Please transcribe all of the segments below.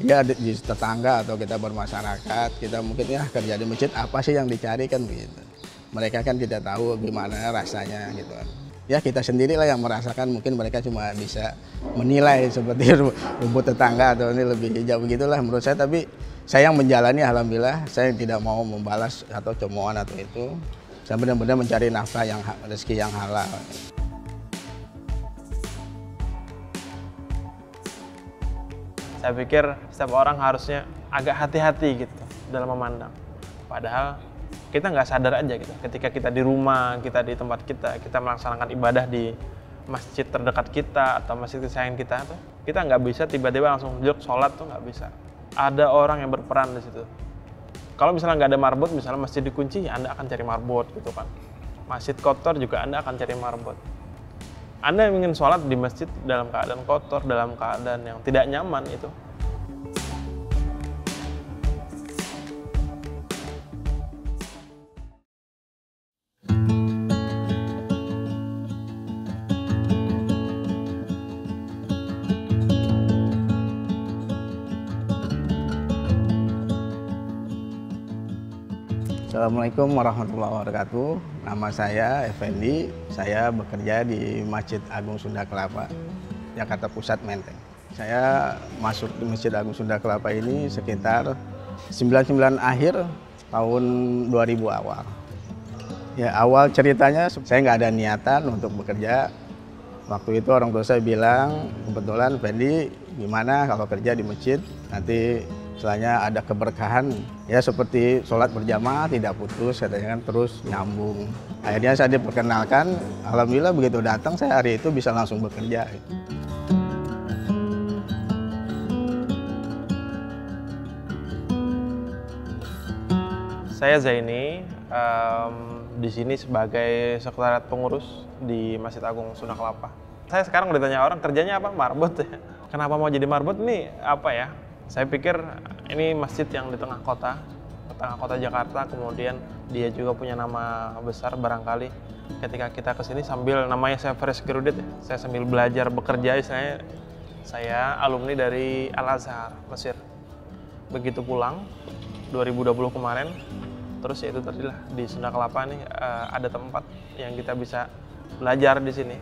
ya di tetangga atau kita bermasyarakat, kita mungkin ya kerja di masjid apa sih yang dicari kan begitu. Mereka kan tidak tahu gimana rasanya gitu kan. Ya kita sendirilah yang merasakan, mungkin mereka cuma bisa menilai seperti rumput tetangga atau ini lebih hijau begitulah menurut saya. Tapi saya yang menjalani, alhamdulillah saya tidak mau membalas atau cemoohan atau itu. Saya benar-benar mencari nafkah yang rezeki yang halal. Saya pikir setiap orang harusnya agak hati-hati gitu dalam memandang. Padahal kita nggak sadar aja gitu. Ketika kita di rumah, kita di tempat kita melaksanakan ibadah di masjid terdekat kita atau masjid kesayangan kita tuh, kita nggak bisa tiba-tiba langsung duduk sholat tuh nggak bisa. Ada orang yang berperan di situ. Kalau misalnya nggak ada marbot, misalnya masjid dikunci, Anda akan cari marbot gitu kan. Masjid kotor juga Anda akan cari marbot. Anda yang ingin sholat di masjid dalam keadaan kotor, dalam keadaan yang tidak nyaman itu. Assalamualaikum warahmatullahi wabarakatuh. Nama saya Effendi. Saya bekerja di Masjid Agung Sunda Kelapa, Jakarta Pusat, Menteng. Saya masuk di Masjid Agung Sunda Kelapa ini sekitar 99 akhir tahun 2000 awal. Ya, awal ceritanya saya nggak ada niatan untuk bekerja. Waktu itu orang tua saya bilang, kebetulan Fendi gimana kalau kerja di masjid, nanti istilahnya ada keberkahan, ya seperti sholat berjamaah tidak putus katanya kan, terus nyambung. Akhirnya saya diperkenalkan, alhamdulillah begitu datang saya hari itu bisa langsung bekerja. Saya Zaini, di sini sebagai sekretariat pengurus di Masjid Agung Sunda Kelapa. Saya sekarang ditanya orang kerjanya apa? Marbot ya. Kenapa mau jadi marbot? Ini apa ya? Saya pikir ini masjid yang di tengah kota Jakarta, kemudian dia juga punya nama besar barangkali. Ketika kita kesini sambil namanya saya fresh graduate, ya, saya sambil belajar bekerja, saya alumni dari Al-Azhar, Mesir. Begitu pulang 2020 kemarin, terus ya itu tadi lah di Sunda Kelapa nih ada tempat yang kita bisa belajar di sini.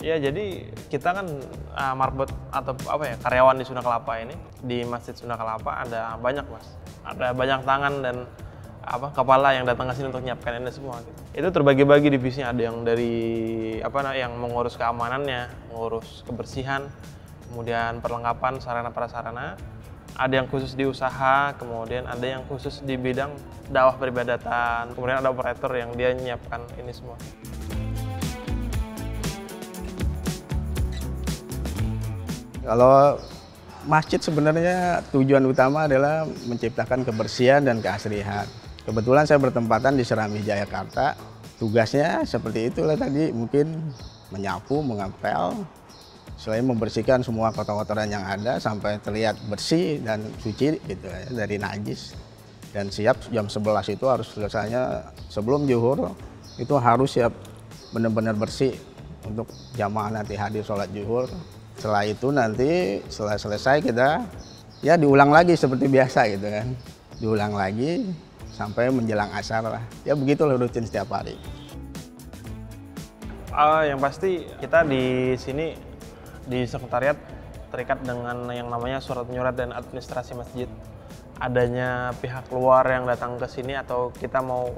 Ya jadi kita kan marbot atau apa ya, karyawan di Sunda Kelapa ini, di Masjid Sunda Kelapa ada banyak mas, ada banyak tangan dan kepala yang datang ke sini untuk menyiapkan ini semua. Gitu. Itu terbagi-bagi divisinya, ada yang dari yang mengurus keamanannya, mengurus kebersihan, kemudian perlengkapan sarana prasarana, ada yang khusus di usaha, kemudian ada yang khusus di bidang dakwah peribadatan, kemudian ada operator yang dia menyiapkan ini semua. Kalau masjid sebenarnya tujuan utama adalah menciptakan kebersihan dan keasrihan. Kebetulan saya bertempatan di Serambi, Jakarta. Tugasnya seperti itulah tadi, mungkin menyapu, mengepel, selain membersihkan semua kotor-kotoran yang ada sampai terlihat bersih dan suci gitu ya, dari najis. Dan siap jam 11 itu harus selesainya sebelum zuhur, itu harus siap benar-benar bersih untuk jamaah nanti hadir sholat zuhur. Setelah itu nanti setelah selesai kita ya diulang lagi seperti biasa gitu kan. Diulang lagi sampai menjelang asar lah. Ya begitulah rutin setiap hari. Yang pasti kita di sini di sekretariat terikat dengan yang namanya surat menyurat dan administrasi masjid. Adanya pihak luar yang datang ke sini atau kita mau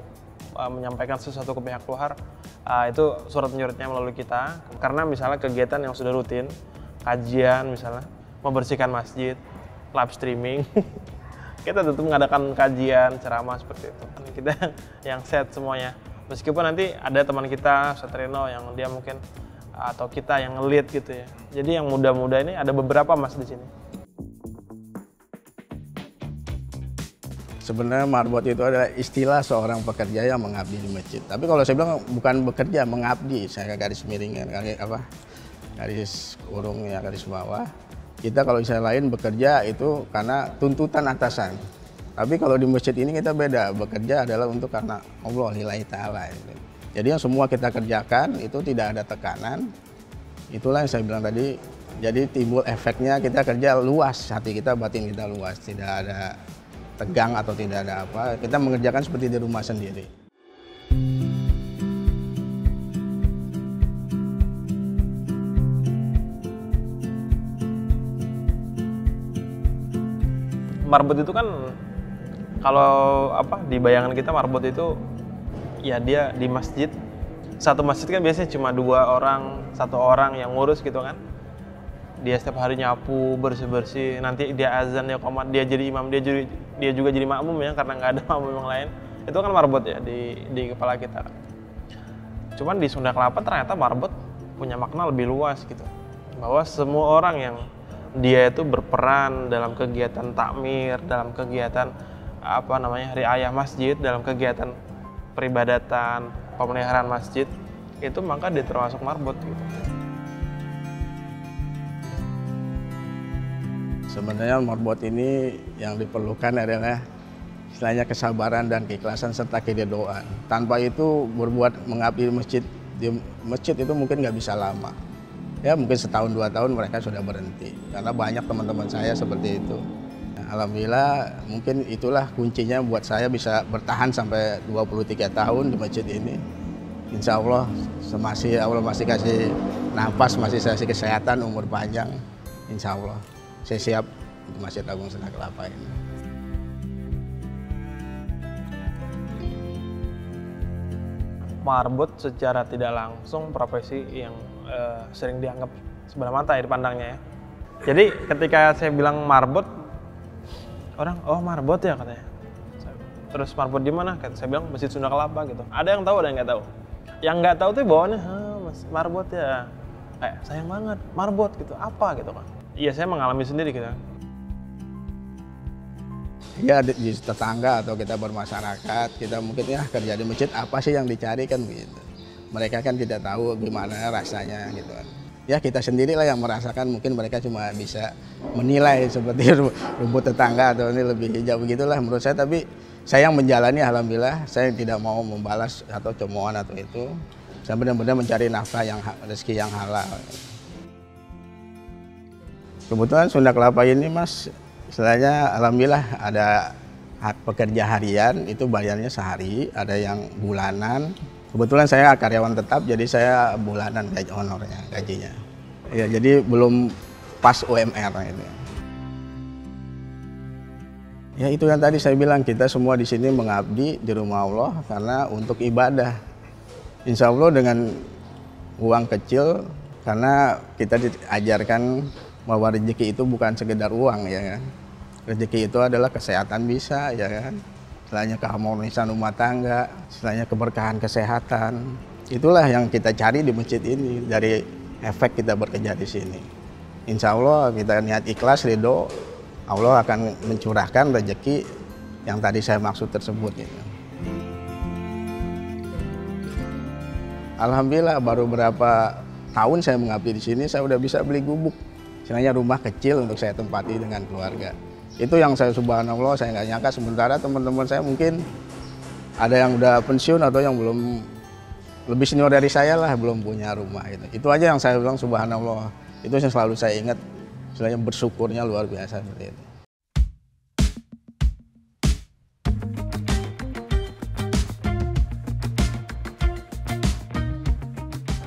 menyampaikan sesuatu ke pihak luar, itu surat menyuratnya melalui kita. Karena misalnya kegiatan yang sudah rutin, kajian misalnya, membersihkan masjid, live streaming, kita tetap mengadakan kajian, ceramah seperti itu. Kita yang set semuanya. Meskipun nanti ada teman kita, Satrino, yang dia mungkin, atau kita yang nge-lead gitu ya. Jadi yang muda-muda ini ada beberapa mas di sini. Sebenarnya marbot itu adalah istilah seorang pekerja yang mengabdi di masjid. Tapi kalau saya bilang bukan bekerja, mengabdi. Saya garis miringkan, garis kurung ya, garis bawah. Kita kalau misalnya lain bekerja itu karena tuntutan atasan. Tapi kalau di masjid ini kita beda, bekerja adalah untuk karena Allah lillahi ta'ala. Jadi yang semua kita kerjakan itu tidak ada tekanan. Itulah yang saya bilang tadi, jadi timbul efeknya kita kerja luas, hati kita, batin kita luas. Tidak ada tegang atau tidak ada apa, kita mengerjakan seperti di rumah sendiri. Marbot itu kan kalau di bayangan kita marbot itu ya dia di masjid. Satu masjid kan biasanya cuma 2 orang, 1 orang yang ngurus gitu kan. Dia setiap hari nyapu, bersih-bersih, nanti dia azan, dia qomat, dia jadi imam, dia juga jadi makmum ya karena nggak ada makmum yang lain. Itu kan marbot ya di kepala kita kan. Cuman di Sunda Kelapa ternyata marbot punya makna lebih luas gitu. Bahwa semua orang yang dia itu berperan dalam kegiatan takmir, dalam kegiatan riayah masjid, dalam kegiatan peribadatan, pemeliharaan masjid, itu maka dia termasuk marbot gitu. Sebenarnya marbot ini yang diperlukan adalah istilahnya kesabaran dan keikhlasan serta keridhaan. Tanpa itu mengabdi di masjid itu mungkin nggak bisa lama. Ya mungkin setahun 2 tahun mereka sudah berhenti karena banyak teman-teman saya seperti itu. Nah, alhamdulillah mungkin itulah kuncinya buat saya bisa bertahan sampai 23 tahun di masjid ini. Insya Allah Allah masih kasih nafas, masih kasih kesehatan, umur panjang. Insya Allah saya siap di Masjid Agung Sunda Kelapa ini. Marbot secara tidak langsung profesi yang sering dianggap sebelah mata ya dipandangnya ya. Jadi ketika saya bilang marbot, orang marbot ya katanya. Terus marbot di mana? Saya bilang Masjid Sunda Kelapa gitu. Ada yang tahu, ada yang nggak tahu. Yang nggak tahu tuh bawaannya, marbot ya. Kayak sayang banget, marbot gitu. Apa gitu kan? Iya saya mengalami sendiri gitu. Ya di tetangga atau kita bermasyarakat, kita mungkin ya kerja di masjid apa sih yang dicari kan begitu. Mereka kan tidak tahu gimana rasanya gitu kan. Ya kita sendirilah yang merasakan, mungkin mereka cuma bisa menilai seperti rumput tetangga atau ini lebih hijau begitulah menurut saya. Tapi saya yang menjalani alhamdulillah, saya tidak mau membalas atau cemoohan atau itu. Saya benar-benar mencari nafkah rezeki yang halal. Kebetulan Sunda Kelapa ini Mas, istilahnya alhamdulillah ada hak pekerja harian, itu bayarnya sehari, ada yang bulanan. Kebetulan saya karyawan tetap, jadi saya bulanan gajinya. Ya, jadi belum pas UMR gitu. Ya itu yang tadi saya bilang, kita semua di sini mengabdi di rumah Allah karena untuk ibadah. Insya Allah dengan uang kecil, karena kita diajarkan bahwa rezeki itu bukan sekedar uang ya kan. Rezeki itu adalah kesehatan bisa ya kan. Istilahnya keharmonisan rumah tangga, istilahnya keberkahan kesehatan. Itulah yang kita cari di masjid ini dari efek kita bekerja di sini. Insya Allah kita niat ikhlas, ridho, Allah akan mencurahkan rezeki yang tadi saya maksud tersebut. Gitu. Alhamdulillah baru berapa tahun saya mengabdi di sini, saya udah bisa beli gubuk. Istilahnya rumah kecil untuk saya tempati dengan keluarga. Itu yang saya subhanallah, saya nggak nyangka. Sementara teman-teman saya mungkin ada yang udah pensiun atau yang belum lebih senior dari saya lah, belum punya rumah gitu. Itu aja yang saya bilang subhanallah. Itu yang selalu saya ingat, istilahnya bersyukurnya luar biasa seperti itu.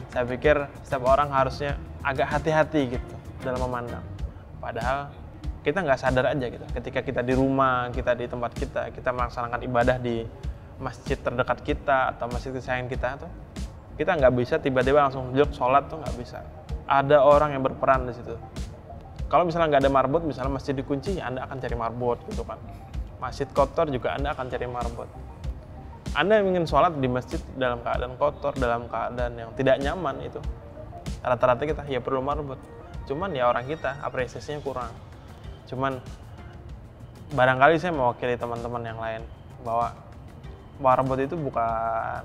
Saya pikir setiap orang harusnya agak hati-hati gitu dalam memandang. Padahal kita nggak sadar aja gitu. Ketika kita di rumah, kita di tempat kita melaksanakan ibadah di masjid terdekat kita atau masjid kesayangan kita tuh, kita nggak bisa tiba-tiba langsung sholat tuh nggak bisa. Ada orang yang berperan di situ. Kalau misalnya nggak ada marbot, misalnya masjid dikunci, ya Anda akan cari marbot gitu kan. Masjid kotor juga Anda akan cari marbot. Anda yang ingin sholat di masjid dalam keadaan kotor, dalam keadaan yang tidak nyaman itu, rata-rata kita ya perlu marbot. Cuman ya orang kita apresiasinya kurang. Cuman barangkali saya mewakili teman-teman yang lain bahwa marbot itu bukan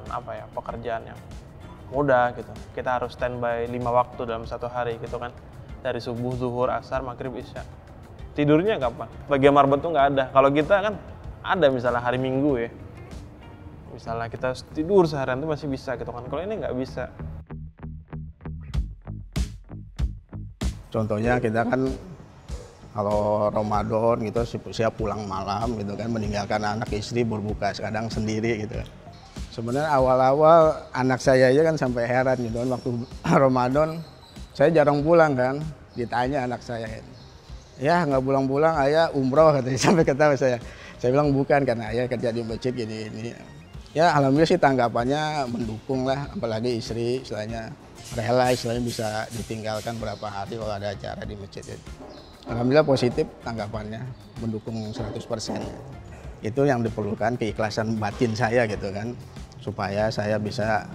pekerjaan yang mudah gitu. Kita harus standby 5 waktu dalam 1 hari gitu kan. Dari subuh, zuhur, asar, maghrib, isya. Tidurnya kapan? Bagian marbot tuh nggak ada. Kalau kita kan ada misalnya hari Minggu ya, misalnya kita tidur seharian itu masih bisa gitu kan. Kalau ini nggak bisa. Contohnya kita kan kalau Ramadan gitu siap pulang malam gitu kan, meninggalkan anak istri berbuka kadang sendiri gitu. Sebenarnya awal-awal anak saya aja kan sampai heran gitu kan, waktu Ramadan saya jarang pulang kan, ditanya anak saya, ya nggak pulang-pulang ayah umroh katanya, sampai ketawa saya bilang bukan, karena ayah kerja di masjid gini. Ya alhamdulillah sih tanggapannya mendukung lah, apalagi istri istilahnya rela, istilahnya bisa ditinggalkan berapa hari kalau ada acara di masjid itu. Alhamdulillah positif tanggapannya, mendukung 100%. Itu yang diperlukan, keikhlasan batin saya gitu kan, supaya saya bisa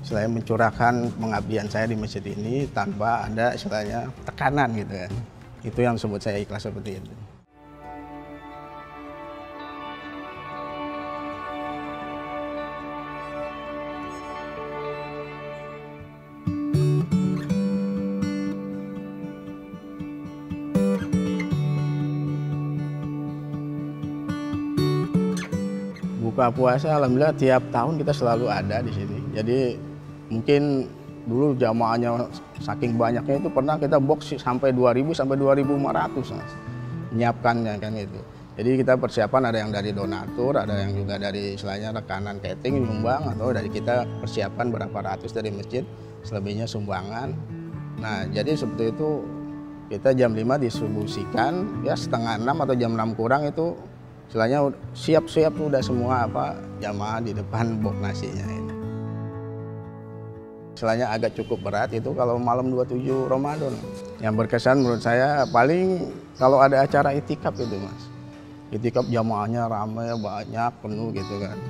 istilahnya mencurahkan pengabdian saya di masjid ini tanpa ada istilahnya tekanan gitu kan. Itu yang disebut saya ikhlas seperti itu. Buka puasa alhamdulillah tiap tahun kita selalu ada di sini. Jadi mungkin dulu jamaahnya saking banyaknya itu pernah kita box sampai 2.000 sampai 2.500 Mas. Menyiapkannya kan itu. Jadi kita persiapan ada yang dari donatur, ada yang juga dari istilahnya rekanan catering nyumbang, atau dari kita persiapan berapa ratus dari masjid, selebihnya sumbangan. Nah, jadi seperti itu kita jam 5 distribusikan, ya setengah 6 atau jam 6 kurang itu istilahnya siap-siap udah semua jamaah di depan bok nasinya ini. Istilahnya agak cukup berat itu kalau malam 27 Ramadan. Yang berkesan menurut saya paling kalau ada acara itikaf itu Mas. Itikaf jamaahnya ramai, banyak, penuh gitu kan.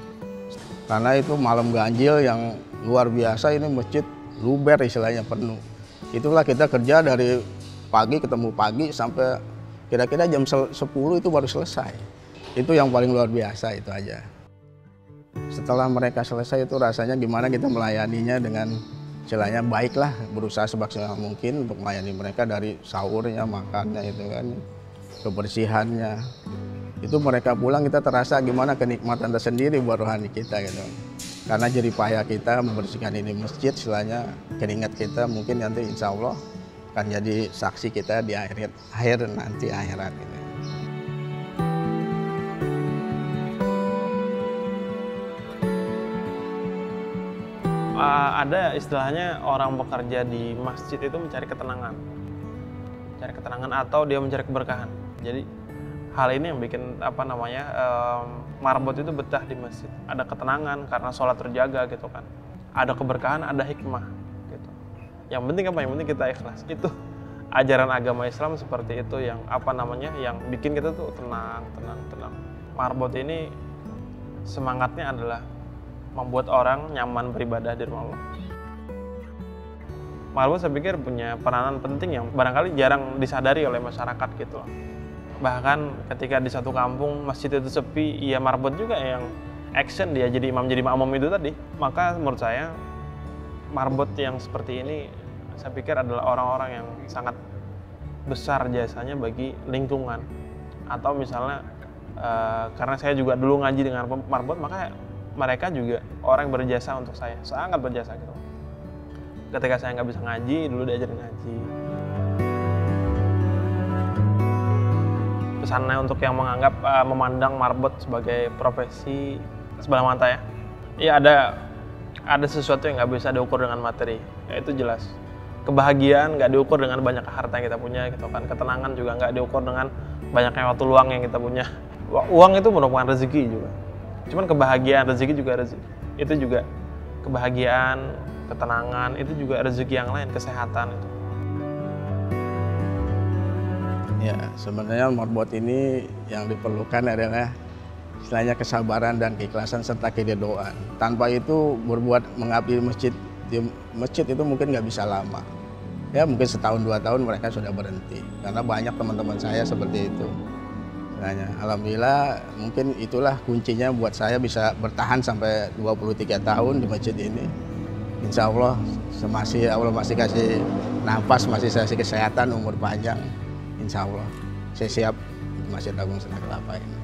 Karena itu malam ganjil yang luar biasa, ini masjid luber istilahnya penuh. Itulah kita kerja dari pagi ketemu pagi sampai kira-kira jam 10 itu baru selesai. Itu yang paling luar biasa itu aja. Setelah mereka selesai itu rasanya gimana kita melayaninya dengan istilahnya baiklah, berusaha semaksimal mungkin untuk melayani mereka dari sahurnya, makannya itu kan, kebersihannya. Itu mereka pulang kita terasa gimana kenikmatan tersendiri buat rohani kita gitu. Karena jerih payah kita membersihkan ini masjid, istilahnya keringat kita mungkin nanti insya Allah akan jadi saksi kita di akhir nanti akhirat gitu. Ada istilahnya orang bekerja di masjid itu mencari ketenangan. Mencari ketenangan atau dia mencari keberkahan. Jadi hal ini yang bikin marbot itu betah di masjid. Ada ketenangan karena sholat terjaga gitu kan. Ada keberkahan, ada hikmah gitu. Yang penting apa? Yang penting kita ikhlas. Itu ajaran agama Islam seperti itu yang yang bikin kita tuh tenang. Marbot ini semangatnya adalah membuat orang nyaman beribadah di rumah Allah. Marbot saya pikir punya peranan penting yang barangkali jarang disadari oleh masyarakat gitu. Bahkan ketika di satu kampung masjid itu sepi, ya marbot juga yang action, dia jadi imam jadi makmum itu tadi. Maka menurut saya marbot yang seperti ini saya pikir adalah orang-orang yang sangat besar jasanya bagi lingkungan. Atau misalnya karena saya juga dulu ngaji dengan marbot, maka mereka juga orang yang berjasa untuk saya, sangat berjasa gitu. Ketika saya nggak bisa ngaji, dulu diajarin ngaji. Pesannya untuk yang menganggap memandang marbot sebagai profesi sebelah mata ya. Iya ada sesuatu yang nggak bisa diukur dengan materi, ya itu jelas. Kebahagiaan nggak diukur dengan banyak harta yang kita punya gitu kan. Ketenangan juga nggak diukur dengan banyaknya waktu luang yang kita punya. Uang itu merupakan rezeki juga. Cuman kebahagiaan, rezeki juga rezeki. Itu juga kebahagiaan, ketenangan, itu juga rezeki yang lain, kesehatan itu. Ya, sebenarnya marbot ini yang diperlukan adalah istilahnya kesabaran dan keikhlasan serta keridhaan. Tanpa itu mengabdi di masjid itu mungkin nggak bisa lama. Ya mungkin setahun 2 tahun mereka sudah berhenti. Karena banyak teman-teman saya seperti itu. Alhamdulillah mungkin itulah kuncinya buat saya bisa bertahan sampai 23 tahun di masjid ini. Insya Allah Allah masih kasih nafas, masih kasih kesehatan, umur panjang. Insya Allah saya siap di Masjid Agung Sunda Kelapa ini.